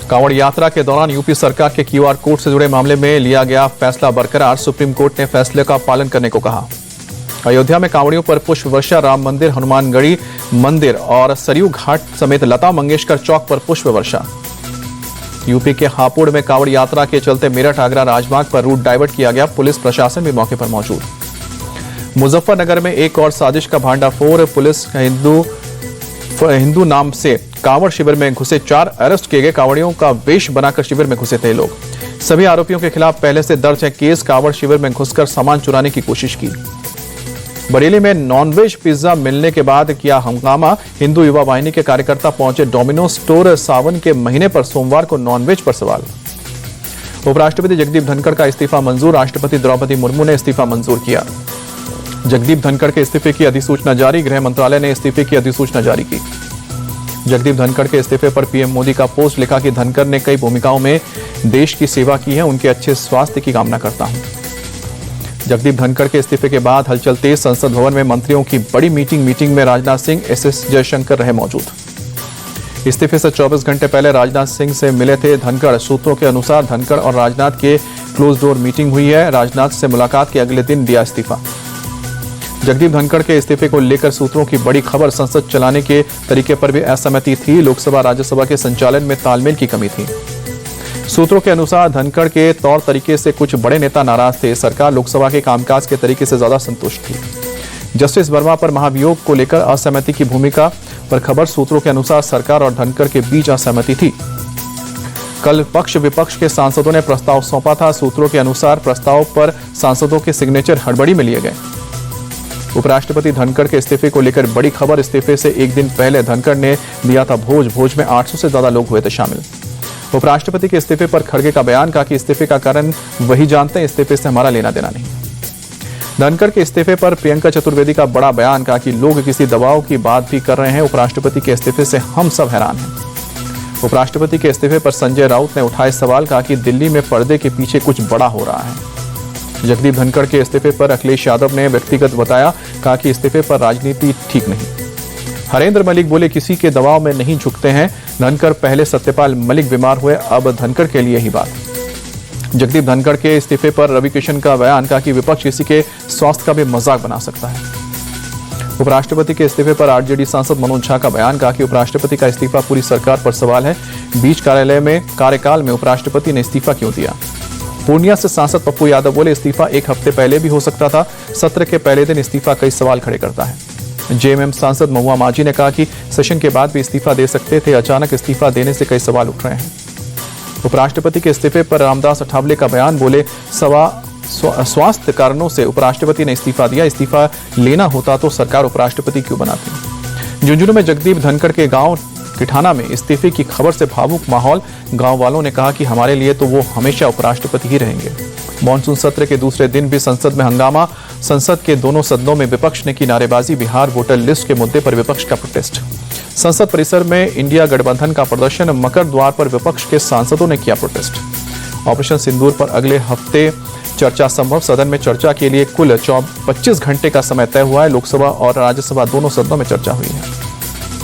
कांवड़ यात्रा के दौरान यूपी सरकार के क्यूआर कोड से जुड़े मामले में लिया गया फैसला बरकरार। सुप्रीम कोर्ट ने फैसले का पालन करने को कहा। अयोध्या में कांवड़ियों पर पुष्प वर्षा, राम मंदिर, हनुमानगढ़ी मंदिर और सरयू घाट समेत लता मंगेशकर चौक पर पुष्प वर्षा। यूपी के हापुड़ में कांवड़ यात्रा के चलते मेरठ आगरा राजमार्ग पर रूट डाइवर्ट किया गया। पुलिस प्रशासन भी मौके पर मौजूद। मुजफ्फरनगर में एक और साजिश का भांडाफोड़। पुलिस हिंदू नाम से कांवड़ शिविर में घुसे 4 अरेस्ट किए गए। कांवड़ियों का वेश बनाकर शिविर में घुसे थे लोग। सभी आरोपियों के खिलाफ पहले से दर्ज है केस। कांवड़ शिविर में घुसकर सामान चुराने की कोशिश की। बरेली में नॉनवेज पिज्जा मिलने के बाद किया हंगामा। हिंदू युवा वाहिनी के कार्यकर्ता पहुंचे डोमिनोज स्टोर। सावन के महीने पर सोमवार को नॉनवेज पर सवाल। उपराष्ट्रपति जगदीप धनखड़ का इस्तीफा मंजूर। राष्ट्रपति द्रौपदी मुर्मू ने इस्तीफा मंजूर किया। जगदीप धनखड़ के इस्तीफे की अधिसूचना जारी। गृह मंत्रालय ने इस्तीफे की अधिसूचना जारी की। जगदीप धनखड़ के इस्तीफे पर पीएम मोदी का पोस्ट। लिखा कि धनखड़ ने कई भूमिकाओं में देश की सेवा की है। उनके अच्छे स्वास्थ्य की कामना करता हूं। जगदीप धनखड़ के इस्तीफे के बाद हलचल तेज। संसद भवन में मंत्रियों की बड़ी मीटिंग में राजनाथ सिंह, एस जयशंकर रहे मौजूद। इस्तीफे से 24 घंटे पहले राजनाथ सिंह से मिले थे धनखड़। सूत्रों के अनुसार धनखड़ और राजनाथ के क्लोज डोर मीटिंग हुई है। राजनाथ से मुलाकात के अगले दिन दिया इस्तीफा। जगदीप धनखड़ के इस्तीफे को लेकर सूत्रों की बड़ी खबर। संसद चलाने के तरीके पर भी असहमति थी। लोकसभा राज्यसभा के संचालन में तालमेल की कमी थी। सूत्रों के अनुसार धनखड़ के तौर तरीके से कुछ बड़े नेता नाराज थे। सरकार लोकसभा के कामकाज के तरीके से ज्यादा संतुष्ट थी। जस्टिस वर्मा पर महाभियोग को लेकर असहमति की भूमिका पर खबर। सूत्रों के अनुसार सरकार और धनखड़ के बीच असहमति थी। कल पक्ष विपक्ष के सांसदों ने प्रस्ताव सौंपा था। सूत्रों के अनुसार प्रस्ताव पर सांसदों के सिग्नेचर हड़बड़ी में लिए गए। उपराष्ट्रपति धनखड़ के इस्तीफे को लेकर बड़ी खबर। इस्तीफे से एक दिन पहले धनखड़ ने दिया था भोज में 800 से ज्यादा लोग हुए थे शामिल। उपराष्ट्रपति के इस्तीफे पर खड़गे का बयान। कहा कि इस्तीफे का कारण वही जानते हैं, इस्तीफे से हमारा लेना देना नहीं। धनखड़ के इस्तीफे पर प्रियंका चतुर्वेदी का बड़ा बयान। कहा कि लोग किसी दबाव की बात भी कर रहे हैं। उपराष्ट्रपति के इस्तीफे से हम सब हैरान हैं। उपराष्ट्रपति के इस्तीफे पर संजय राउत ने उठाए सवाल। कहा कि दिल्ली में पर्दे के पीछे कुछ बड़ा हो रहा है। जगदीप धनखड़ के इस्तीफे पर अखिलेश यादव ने व्यक्तिगत बताया। कहा कि इस्तीफे पर राजनीति ठीक नहीं। हरेंद्र मलिक बोले किसी के दबाव में नहीं झुकते हैं। धनखड़ पहले सत्यपाल मलिक बीमार हुए, अब धनखड़ के लिए ही बात। जगदीप धनखड़ के इस्तीफे पर रविकिशन का बयान। कहा कि विपक्ष किसी के स्वास्थ्य का भी मजाक बना सकता है। उपराष्ट्रपति के इस्तीफे पर आरजेडी सांसद मनोज झा का बयान। कहा कि उपराष्ट्रपति का इस्तीफा पूरी सरकार पर सवाल है। बीच कार्यकाल में उपराष्ट्रपति ने इस्तीफा क्यों दिया। पूर्णिया से सांसद पप्पू यादव बोले इस्तीफा एक हफ्ते पहले भी हो सकता था। सत्र के पहले दिन इस्तीफा कई सवाल खड़े करता है। जेएमएम सांसद महुआ माझी ने कहा कि सेशन के बाद भी इस्तीफा दे सकते थे। अचानक इस्तीफा देने से कई सवाल उठ रहे हैं। उपराष्ट्रपति के इस्तीफे पर रामदास अठावले का बयान। बोले स्वास्थ्य कारणों से उपराष्ट्रपति ने इस्तीफा दिया। इस्तीफा लेना होता तो सरकार उपराष्ट्रपति क्यों बनाती। झुंझुनू में जगदीप धनखड़ के गांव किठाना में इस्तीफे की खबर से भावुक माहौल। गांव वालों ने कहा कि हमारे लिए तो वो हमेशा उपराष्ट्रपति ही रहेंगे। मॉनसून सत्र के दूसरे दिन भी संसद में हंगामा। संसद के दोनों सदनों में विपक्ष ने की नारेबाजी। बिहार वोटर लिस्ट के मुद्दे पर विपक्ष का प्रोटेस्ट। संसद परिसर में इंडिया गठबंधन का प्रदर्शन। मकर द्वार पर विपक्ष के सांसदों ने किया प्रोटेस्ट। ऑपरेशन सिंदूर पर अगले हफ्ते चर्चा संभव। सदन में चर्चा के लिए कुल 25 घंटे का समय तय हुआ है। लोकसभा और राज्यसभा दोनों सदनों में चर्चा हुई है।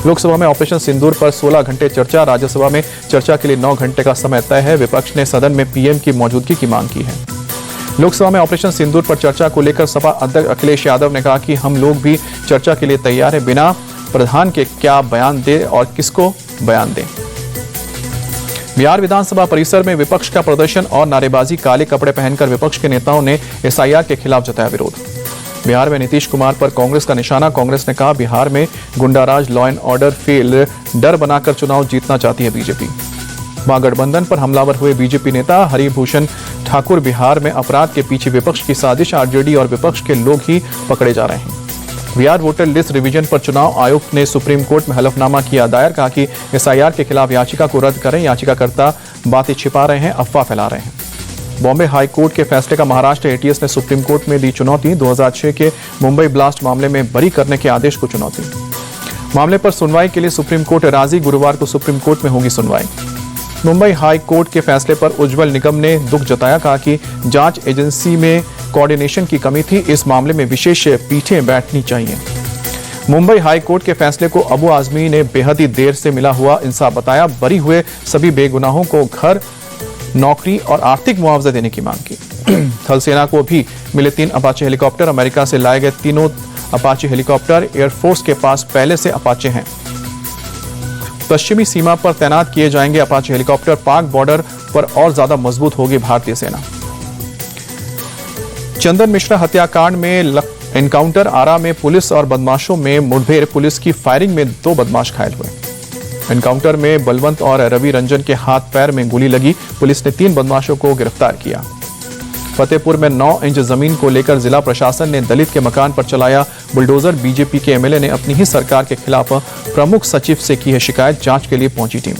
लोकसभा में ऑपरेशन सिंदूर पर 16 घंटे चर्चा। राज्यसभा में चर्चा के लिए 9 घंटे का समय तय है। विपक्ष ने सदन में पीएम की मौजूदगी की मांग की है। लोकसभा में ऑपरेशन सिंदूर पर चर्चा को लेकर सपा अध्यक्ष अखिलेश यादव ने कहा कि हम लोग भी चर्चा के लिए तैयार है। बिना प्रधान के क्या बयान दे और किसको बयान दें। बिहार विधानसभा परिसर में विपक्ष का प्रदर्शन और नारेबाजी। काले कपड़े पहनकर विपक्ष के नेताओं ने एसआईआर के खिलाफ जताया विरोध। बिहार में नीतीश कुमार पर कांग्रेस का निशाना। कांग्रेस ने कहा बिहार में goonda raj, law and order fail, डर बनाकर चुनाव जीतना चाहती है बीजेपी। महागठबंधन पर हमलावर हुए बीजेपी नेता हरिभूषण ठाकुर। बिहार में अपराध के पीछे विपक्ष की साजिश। आरजेडी और विपक्ष के लोग ही पकड़े जा रहे हैं। बिहार वोटर लिस्ट रिवीजन पर चुनाव आयुक्त ने सुप्रीम कोर्ट में हलफनामा किया दायर। कहा कि एसआईआर के खिलाफ याचिका को रद्द करें। याचिकाकर्ता बातें छिपा रहे हैं, अफवाह फैला रहे हैं। बॉम्बे हाई कोर्ट के फैसले का महाराष्ट्र एटीएस ने सुप्रीम कोर्ट में दी चुनौती। 2006 के मुंबई ब्लास्ट मामले में बरी करने के आदेश को चुनौती। मामले पर सुनवाई के लिए सुप्रीम कोर्ट राजी। गुरुवार को सुप्रीम कोर्ट में होगी सुनवाई। मुंबई हाई कोर्ट के फैसले पर उज्जवल निगम ने दुख जताया। कहा कि जांच एजेंसी में कोऑर्डिनेशन की कमी थी। इस मामले में विशेष पीठें बैठनी चाहिए। मुंबई हाई कोर्ट के फैसले को अबू आजमी ने बेहद ही देर से मिला हुआ इंसाफ बताया। बरी हुए सभी बेगुनाहों को घर, नौकरी और आर्थिक मुआवजा देने की मांग की। थल सेना को भी मिले 3 अपाचे हेलीकॉप्टर। अमेरिका से लाए गए तीनों अपाचे हेलीकॉप्टर एयरफोर्स के पास पहले से अपाचे हैं। पश्चिमी सीमा पर तैनात किए जाएंगे अपाचे हेलीकॉप्टर। पाक बॉर्डर पर और ज्यादा मजबूत होगी भारतीय सेना। चंदन मिश्रा हत्याकांड में एनकाउंटर। आरा में पुलिस और बदमाशों में मुठभेड़। पुलिस की फायरिंग में 2 बदमाश घायल हुए। एनकाउंटर में बलवंत और रवि रंजन के हाथ पैर में गोली लगी। पुलिस ने 3 बदमाशों को गिरफ्तार किया। फतेहपुर में 9 इंच जमीन को लेकर जिला प्रशासन ने दलित के मकान पर चलाया बुलडोजर। बीजेपी के एमएलए ने अपनी ही सरकार के खिलाफ प्रमुख सचिव से की है शिकायत। जांच के लिए पहुंची टीम।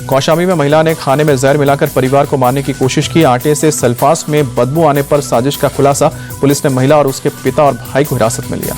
कौशाम्बी में महिला ने खाने में जहर मिलाकर परिवार को मारने की कोशिश की। आटे से सल्फास में बदबू आने पर साजिश का खुलासा। पुलिस ने महिला और उसके पिता और भाई को हिरासत में लिया।